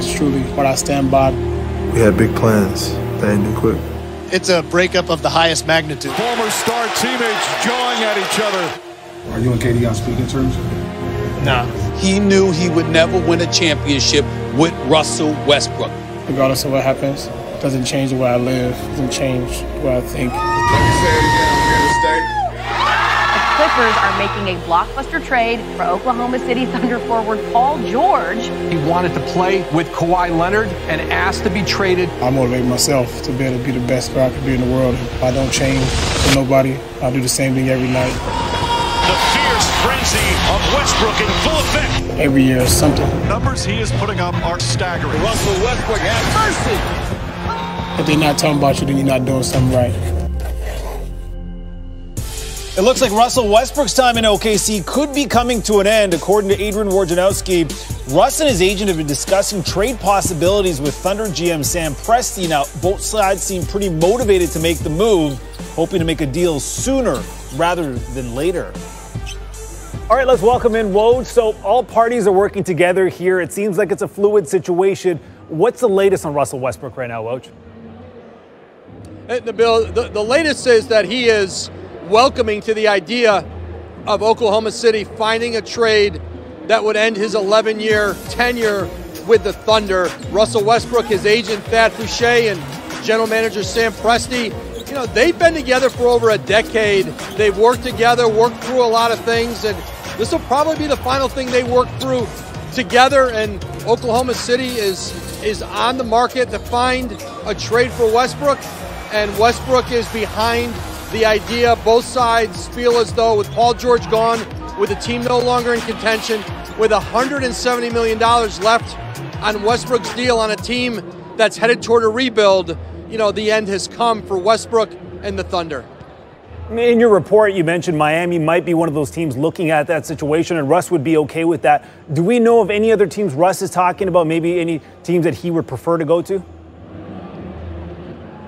It's truly what I stand by. We had big plans. They ended quick. It's a breakup of the highest magnitude. Former star teammates jawing at each other. Are you and KD on speaking terms? Nah. He knew he would never win a championship with Russell Westbrook. Regardless of what happens, it doesn't change the way I live. It doesn't change the way I think. Let me say it again, I'm here to stay. The Clippers are making a blockbuster trade for Oklahoma City Thunder forward Paul George. He wanted to play with Kawhi Leonard and asked to be traded. I motivate myself to be able to be the best player I can be in the world. I don't change for nobody. I do the same thing every night. The fierce frenzy of Westbrook in full effect. Every year is something. Numbers he is putting up are staggering. Russell Westbrook has mercy. If they're not talking about you, then you're not doing something right. It looks like Russell Westbrook's time in OKC could be coming to an end. According to Adrian Wojnarowski, Russ and his agent have been discussing trade possibilities with Thunder GM Sam Presti. Now, both sides seem pretty motivated to make the move, hoping to make a deal sooner rather than later. All right, let's welcome in Woj. So all parties are working together here. It seems like it's a fluid situation. What's the latest on Russell Westbrook right now, Woj? The latest is that he is welcoming to the idea of Oklahoma City finding a trade that would end his 11-year tenure with the Thunder. Russell Westbrook, his agent Thad Fouché, and general manager Sam Presti, they've been together for over a decade. They've worked together, worked through a lot of things, and this will probably be the final thing they work through together. And Oklahoma City is on the market to find a trade for Westbrook, and Westbrook is behind the idea. Both sides feel as though with Paul George gone, with the team no longer in contention, with $170 million left on Westbrook's deal on a team that's headed toward a rebuild, the end has come for Westbrook and the Thunder. In your report, you mentioned Miami might be one of those teams looking at that situation, and Russ would be okay with that. Do we know of any other teams Russ is talking about, maybe any teams that he would prefer to go to?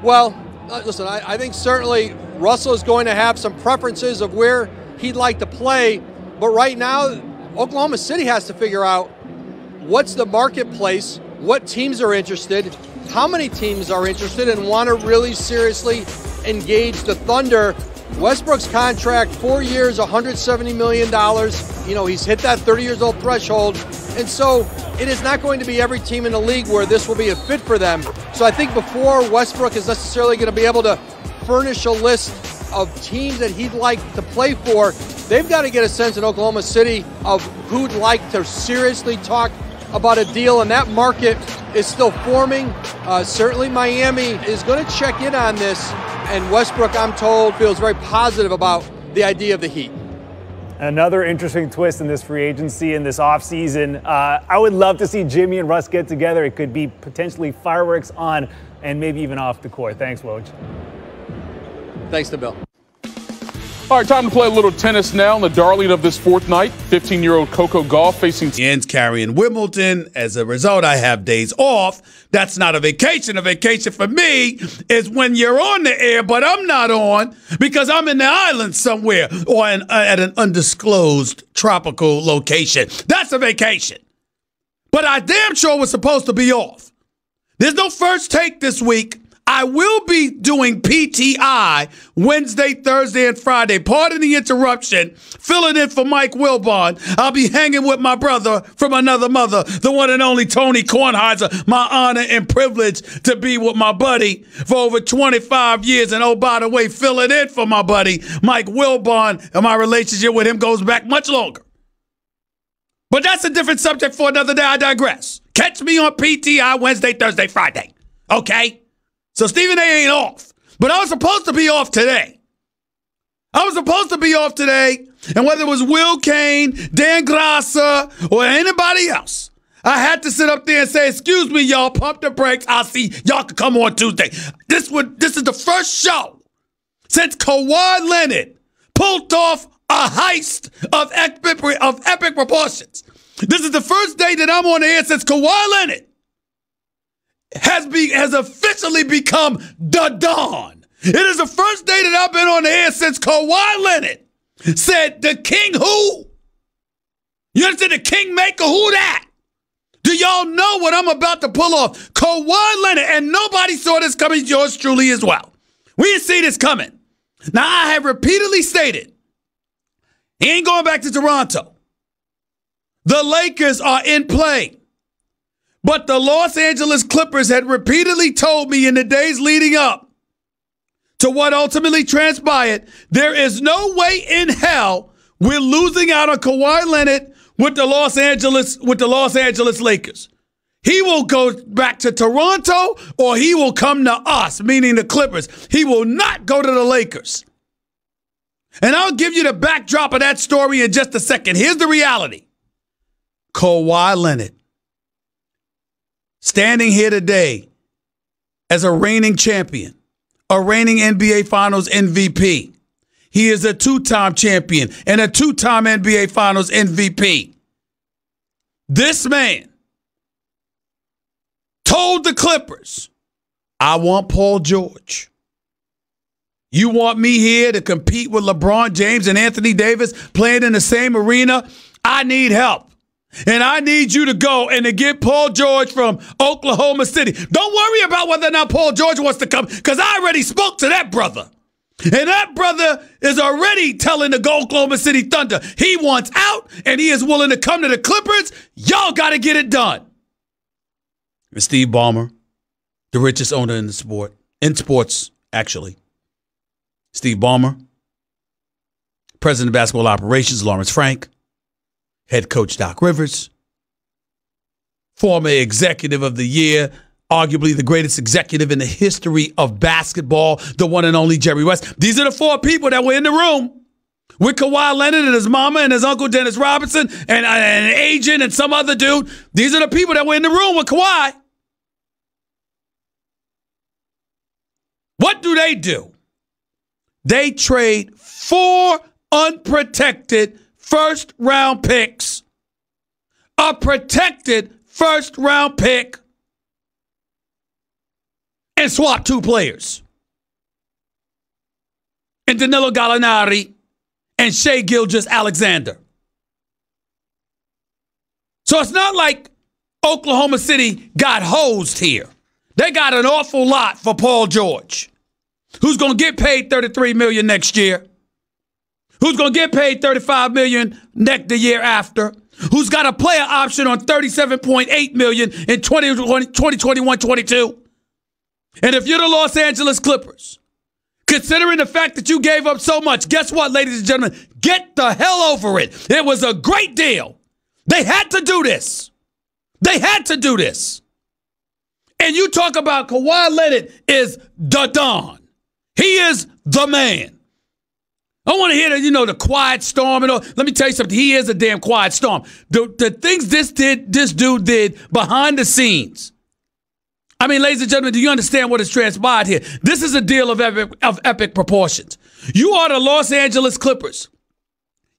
Well, listen, I think certainly Russell is going to have some preferences of where he'd like to play, but right now, Oklahoma City has to figure out what's the marketplace, what teams are interested, how many teams are interested and want to really seriously engage the Thunder. Westbrook's contract, 4 years, $170 million. He's hit that 30 years old threshold. And so it is not going to be every team in the league where this will be a fit for them. So I think before Westbrook is necessarily going to be able to furnish a list of teams that he'd like to play for, they've got to get a sense in Oklahoma City of who'd like to seriously talk about a deal, and that market is still forming. Certainly Miami is going to check in on this, and Westbrook, I'm told, feels very positive about the idea of the Heat. Another interesting twist in this free agency in this offseason. I would love to see Jimmy and Russ get together. It could be potentially fireworks on and maybe even off the court. Thanks, Woj. Thanks to Bill. All right, time to play a little tennis now. And the darling of this fourth night, 15-year-old Coco Gauff facing Jens carrying Wimbledon. As a result, I have days off. That's not a vacation. A vacation for me is when you're on the air, but I'm not on because I'm in the islands somewhere or at an undisclosed tropical location. That's a vacation. But I damn sure was supposed to be off. There's no first take this week. I will be doing PTI Wednesday, Thursday, and Friday. Pardon the interruption. Filling in for Mike Wilbon. I'll be hanging with my brother from another mother, the one and only Tony Kornheiser. My honor and privilege to be with my buddy for over 25 years. And oh, by the way, filling in for my buddy Mike Wilbon, and my relationship with him goes back much longer. But that's a different subject for another day. I digress. Catch me on PTI Wednesday, Thursday, Friday. Okay? So Stephen A ain't off. But I was supposed to be off today. And whether it was Will Kane, Dan Grassa, or anybody else, I had to sit up there and say, excuse me, y'all, pump the brakes. I'll see y'all can come on Tuesday. This is the first show since Kawhi Leonard pulled off a heist of epic proportions. This is the first day that I'm on the air since Kawhi Leonard has officially become the Don. It is the first day that I've been on the air since Kawhi Leonard said, the king who? You understand? The kingmaker, who that? Do y'all know what I'm about to pull off? Kawhi Leonard, and nobody saw this coming, yours truly as well. We didn't see this coming. Now, I have repeatedly stated, he ain't going back to Toronto. The Lakers are in play. But the Los Angeles Clippers had repeatedly told me in the days leading up to what ultimately transpired, there is no way in hell we're losing out on Kawhi Leonard with the Los Angeles Lakers. He will go back to Toronto or he will come to us, meaning the Clippers. He will not go to the Lakers. And I'll give you the backdrop of that story in just a second. Here's the reality. Kawhi Leonard, standing here today as a reigning champion, a reigning NBA Finals MVP. He is a two-time champion and a two-time NBA Finals MVP. This man told the Clippers, I want Paul George. You want me here to compete with LeBron James and Anthony Davis playing in the same arena? I need help. And I need you to go and to get Paul George from Oklahoma City. Don't worry about whether or not Paul George wants to come, because I already spoke to that brother. And that brother is already telling the Oklahoma City Thunder he wants out and he is willing to come to the Clippers. Y'all got to get it done. And Steve Ballmer, the richest owner in sports, actually. Steve Ballmer, president of basketball operations, Lawrence Frank, head coach Doc Rivers, former executive of the year, arguably the greatest executive in the history of basketball, the one and only Jerry West. These are the four people that were in the room with Kawhi Leonard and his mama and his uncle Dennis Robinson and an agent and some other dude. These are the people that were in the room with Kawhi. What do? They trade 4 unprotected first-round picks, a protected first-round pick, and swap 2 players. And Danilo Gallinari and Shai Gilgeous-Alexander. So it's not like Oklahoma City got hosed here. They got an awful lot for Paul George, who's going to get paid $33 million next year, who's going to get paid $35 million the year after, who's got a player option on $37.8 million in 2021-22. And if you're the Los Angeles Clippers, considering the fact that you gave up so much, guess what, ladies and gentlemen? Get the hell over it. It was a great deal. They had to do this. They had to do this. And you talk about Kawhi Leonard is the Don. He is the man. I want to hear the quiet storm and all. Let me tell you something. He is a damn quiet storm. The things this dude did behind the scenes. I mean, ladies and gentlemen, do you understand what has transpired here? This is a deal of epic proportions. You are the Los Angeles Clippers.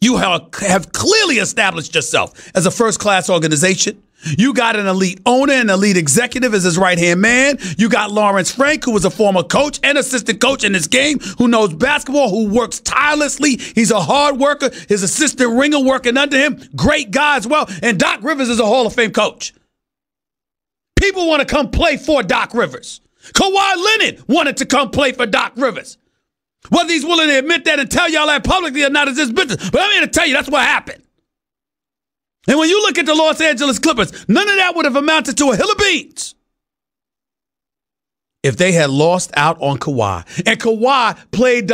You have clearly established yourself as a first-class organization. You got an elite owner and elite executive as his right-hand man. You got Lawrence Frank, who was a former coach and assistant coach in this game, who knows basketball, who works tirelessly. He's a hard worker. His assistant Ringer working under him. Great guy as well. And Doc Rivers is a Hall of Fame coach. People want to come play for Doc Rivers. Kawhi Leonard wanted to come play for Doc Rivers. Whether he's willing to admit that and tell y'all that publicly or not is his business. But I'm here to tell you that's what happened. And when you look at the Los Angeles Clippers, none of that would have amounted to a hill of beans if they had lost out on Kawhi. And Kawhi played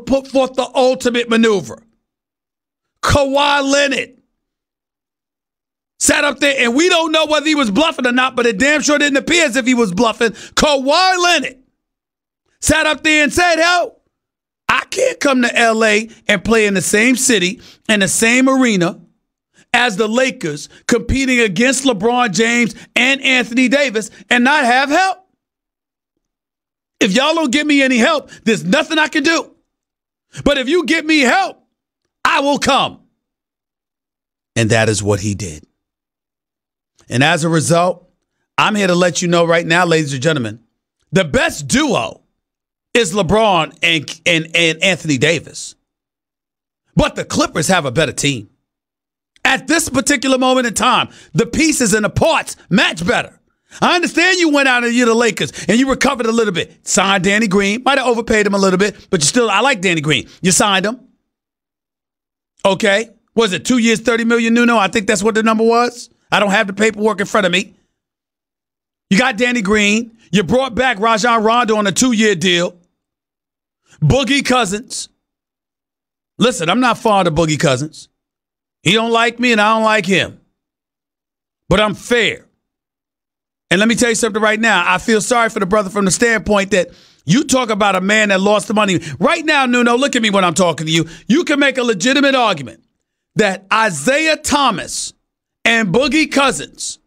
put forth the ultimate maneuver. Kawhi Leonard sat up there, and we don't know whether he was bluffing or not, but it damn sure didn't appear as if he was bluffing. Kawhi Leonard sat up there and said, hell, I can't come to L.A. and play in the same city, in the same arena as the Lakers, competing against LeBron James and Anthony Davis and not have help. If y'all don't give me any help, there's nothing I can do. But if you give me help, I will come. And that is what he did. And as a result, I'm here to let you know right now, ladies and gentlemen, the best duo is LeBron and Anthony Davis. But the Clippers have a better team. At this particular moment in time, the pieces and the parts match better. I understand you went out and you're the Lakers and you recovered a little bit. Signed Danny Green. Might have overpaid him a little bit, but I like Danny Green. You signed him. Okay. Was it 2 years, $30 million, Nuno? I think that's what the number was. I don't have the paperwork in front of me. You got Danny Green. You brought back Rajon Rondo on a 2-year deal. Boogie Cousins. Listen, I'm not fond of Boogie Cousins. He don't like me and I don't like him. But I'm fair. And let me tell you something right now. I feel sorry for the brother from the standpoint that you talk about a man that lost the money. Right now, Nuno, look at me when I'm talking to you. You can make a legitimate argument that Isaiah Thomas and Boogie Cousins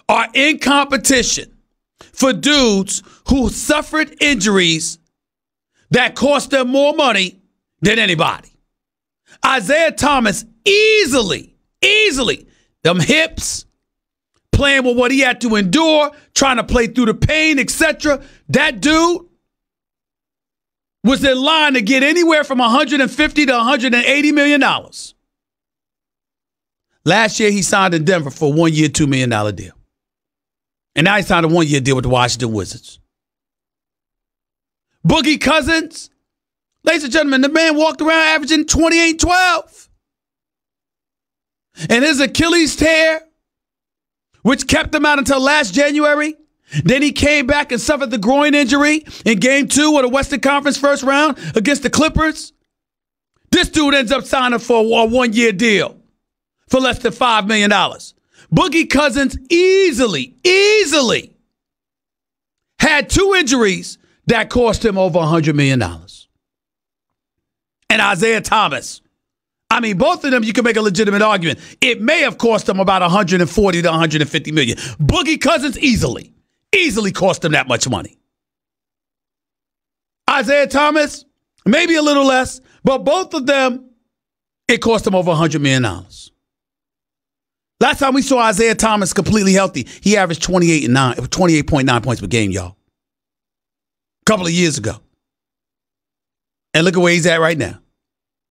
are in competition for dudes who suffered injuries that cost them more money than anybody. Isaiah Thomas easily, them hips, playing with what he had to endure, trying to play through the pain, etc. That dude was in line to get anywhere from $150 to $180 million. Last year, he signed in Denver for a 1-year, $2 million deal. And now he signed a 1-year deal with the Washington Wizards. Boogie Cousins, ladies and gentlemen, the man walked around averaging 28-12. And his Achilles tear, which kept him out until last January. Then he came back and suffered the groin injury in Game 2 of the Western Conference first round against the Clippers. This dude ends up signing for a 1-year deal for less than $5 million. Boogie Cousins easily had 2 injuries that cost him over $100 million. And Isaiah Thomas, I mean, both of them, you can make a legitimate argument. It may have cost them about $140 to $150 million. Boogie Cousins easily cost them that much money. Isaiah Thomas, maybe a little less, but both of them, it cost them over $100 million. Last time we saw Isaiah Thomas completely healthy, he averaged 28.9 points per game, y'all. A couple of years ago. And look at where he's at right now.